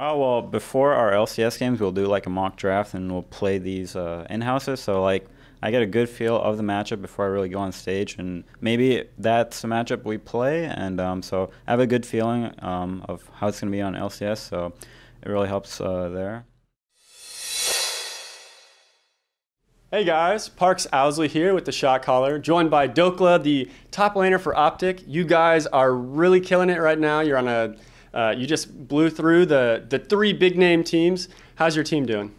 Oh, well, before our LCS games, we'll do like a mock draft and we'll play these in-houses. So, like, I get a good feel of the matchup before I really go on stage. And maybe that's the matchup we play. And so I have a good feeling of how it's going to be on LCS. So it really helps there. Hey guys, Parks Owsley here with the Shotcaller, joined by Dhokla, the top laner for Optic. You guys are really killing it right now. You're on you just blew through the three big name teams. How's your team doing?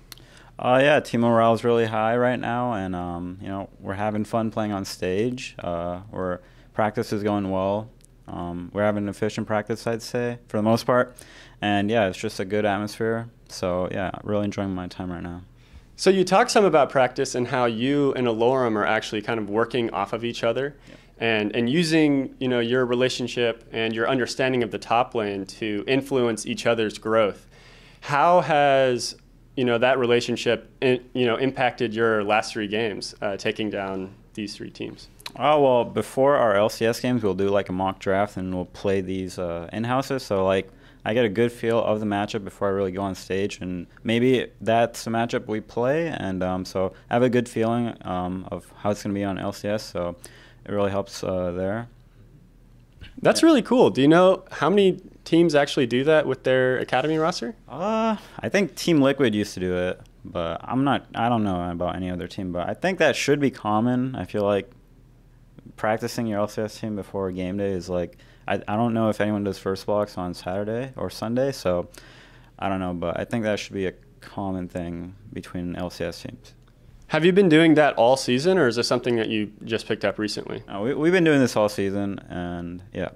Yeah, team morale is really high right now, and we're having fun playing on stage. Practice is going well. We're having an efficient practice, I'd say, for the most part. And yeah, it's just a good atmosphere. So yeah, really enjoying my time right now. So you talked some about practice and how you and Alorum are actually kind of working off of each other, and using your relationship and your understanding of the top lane to influence each other's growth. How has that relationship impacted your last three games, taking down these three teams? Oh, well, before our LCS games, we'll do like a mock draft and we'll play these in-houses. So like, I get a good feel of the matchup before I really go on stage, and maybe that's the matchup we play. And so I have a good feeling of how it's going to be on LCS. So it really helps there. That's really cool. Do you know how many teams actually do that with their academy roster? I think Team Liquid used to do it, but I don't know about any other team, but I think that should be common. I feel like practicing your LCS team before game day is like, I don't know if anyone does first blocks on Saturday or Sunday, so I don't know, but I think that should be a common thing between LCS teams. Have you been doing that all season, or is this something that you just picked up recently? We've been doing this all season, and yeah.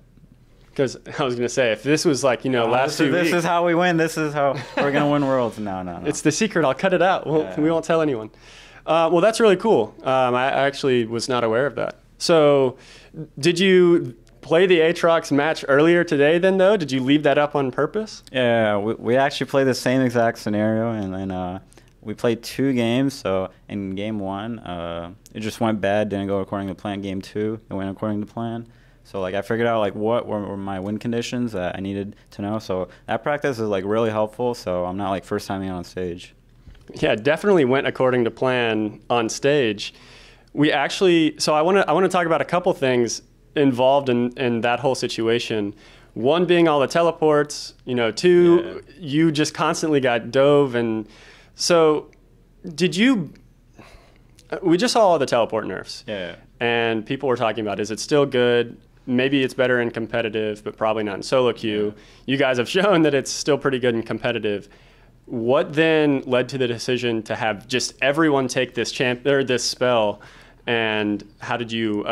Because I was going to say, if this was like, last 2 weeks. This is how we win. This is how we're going to win worlds. No. It's the secret. I'll cut it out. We won't tell anyone. Well, that's really cool. I actually was not aware of that. So did you play the Aatrox match earlier today then, though? Did you leave that up on purpose? Yeah, we actually played the same exact scenario, and then we played 2 games. So in game 1, it just went bad, didn't go according to plan. Game 2, it went according to plan. So like I figured out like what were my win conditions that I needed to know. So that practice is like really helpful. So I'm not like first timing on stage. Yeah, definitely went according to plan on stage. So I want to talk about a couple things involved in that whole situation. One being all the teleports, 2, you just constantly got dove. And so we just saw all the teleport nerfs. Yeah. And people were talking about, is it still good? Maybe it's better in competitive, but probably not in solo queue. Yeah. You guys have shown that it's still pretty good in competitive. What then led to the decision to have just everyone take this this spell, and how did you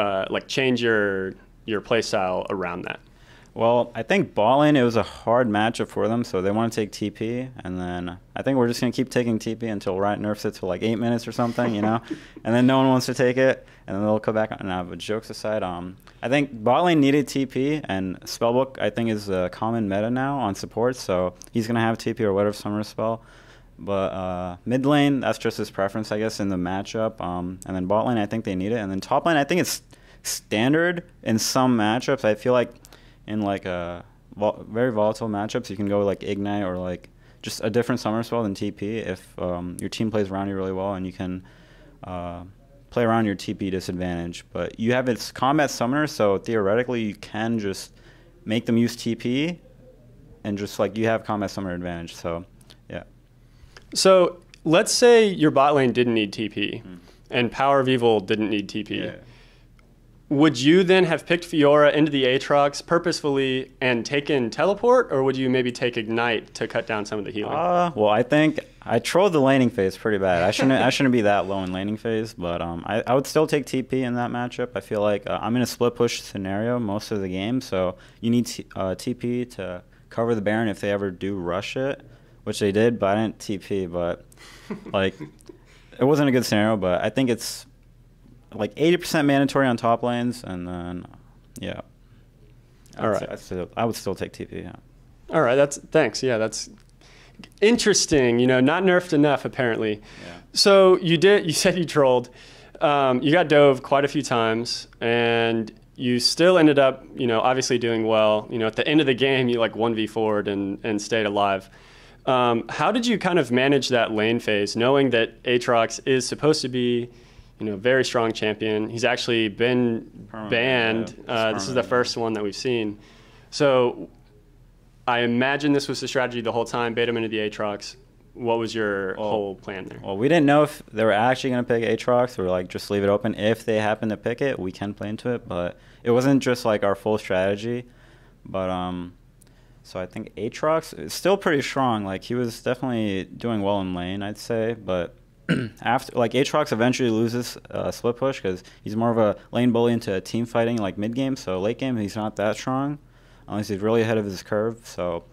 change your play style around that? Well, I think bot lane, it was a hard matchup for them, so they want to take TP, and then I think we're just going to keep taking TP until Riot nerfs it to like 8 minutes or something, and then no one wants to take it, and then they'll come back. But jokes aside, I think bot lane needed TP, and Spellbook, I think, is a common meta now on support, so he's going to have TP or whatever summer spell. But mid lane, that's just his preference, I guess, in the matchup, and then bot lane, I think they need it, and then top lane, I think it's standard in some matchups. I feel like in like very volatile matchups, you can go like Ignite or like just a different summer spell than TP if your team plays around you really well, and you can play around your TP disadvantage. But you have its combat summoner, so theoretically you can just make them use TP, and just like you have combat summoner advantage. So yeah. So let's say your bot lane didn't need TP, and Power of Evil didn't need TP. Yeah. Would you then have picked Fiora into the Aatrox purposefully and taken Teleport, or would you maybe take Ignite to cut down some of the healing? Well, I think I trolled the laning phase pretty bad. I shouldn't be that low in laning phase, but I would still take TP in that matchup. I feel like I'm in a split push scenario most of the game, so you need TP to cover the Baron if they ever do rush it, which they did, but I didn't TP. But like, it wasn't a good scenario, but I think it's like 80% mandatory on top lanes, and then yeah. All right. I would still take TP. Yeah. All right. Thanks. Yeah, that's interesting. Not nerfed enough apparently. Yeah. So you said you trolled. You got dove quite a few times, and you still ended up, obviously doing well. At the end of the game, you like 1v4'd and stayed alive. How did you kind of manage that lane phase, knowing that Aatrox is supposed to be, very strong champion? He's actually been banned. This is the first one that we've seen. So I imagine this was the strategy the whole time, bait him into the Aatrox. What was your whole plan there? Well, we didn't know if they were actually going to pick Aatrox. We were like, just leave it open. If they happen to pick it, we can play into it. But it wasn't just like our full strategy. But so I think Aatrox is still pretty strong. Like, he was definitely doing well in lane, I'd say. But after, like, Aatrox eventually loses split push because he's more of a lane bully into team fighting, like mid game. So late game, he's not that strong unless he's really ahead of his curve. So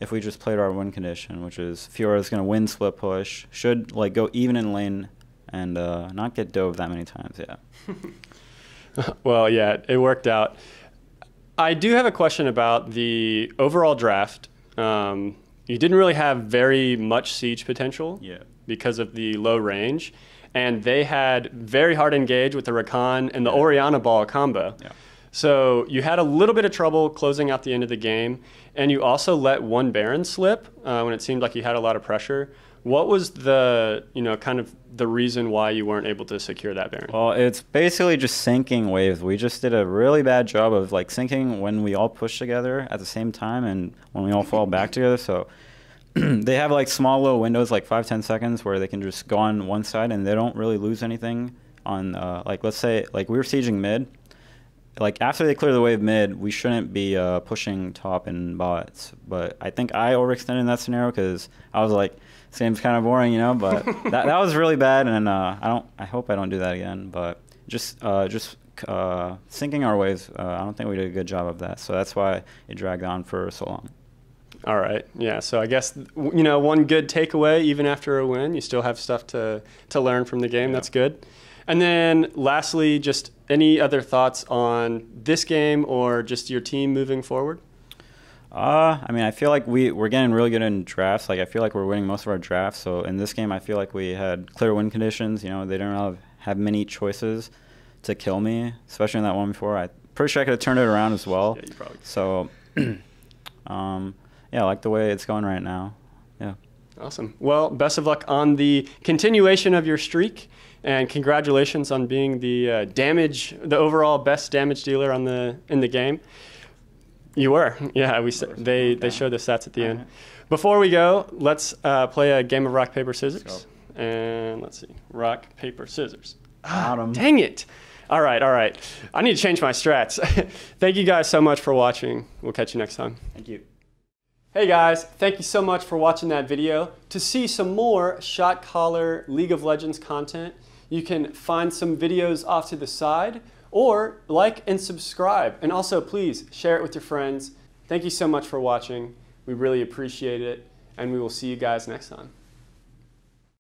if we just played our win condition, which is Fiora's going to win split push, should like go even in lane and not get dove that many times. Yeah. Well, yeah, it worked out. I do have a question about the overall draft. You didn't really have very much siege potential because of the low range, and they had very hard engage with the Rakan and the Orianna ball combo. Yeah. So you had a little bit of trouble closing out the end of the game, and you also let one Baron slip when it seemed like you had a lot of pressure. What was the, kind of the reason why you weren't able to secure that Baron? Well, it's basically just syncing waves. We just did a really bad job of like syncing when we all push together at the same time and when we all fall back together. So they have like small little windows, like 5-10 seconds, where they can just go on one side and they don't really lose anything on, like, let's say, like we were sieging mid. Like, after they clear the wave mid, we shouldn't be pushing top and bots. But I think I overextended in that scenario because I was like, this game's kind of boring, But that was really bad, and I hope I don't do that again. But just syncing our waves, I don't think we did a good job of that. So that's why it dragged on for so long. All right, yeah. So I guess one good takeaway, even after a win, you still have stuff to learn from the game. Yeah. That's good. And then lastly, just any other thoughts on this game or just your team moving forward? I mean, I feel like we're getting really good in drafts. Like, I feel like we're winning most of our drafts. So in this game, I feel like we had clear win conditions. They didn't have many choices to kill me, especially in that one before. I'm pretty sure I could have turned it around as well. Yeah, you probably could. So, yeah, I like the way it's going right now. Yeah. Awesome. Well, best of luck on the continuation of your streak. And congratulations on being the overall best damage dealer in the game. You were, yeah. They showed the stats at the end. Before we go, let's play a game of rock paper scissors. And let's see, rock paper scissors. Dang it! All right. I need to change my strats. Thank you guys so much for watching. We'll catch you next time. Thank you. Hey guys, thank you so much for watching that video. To see some more Shotcaller League of Legends content, you can find some videos off to the side, or like and subscribe. And also, please share it with your friends. Thank you so much for watching. We really appreciate it, and we will see you guys next time.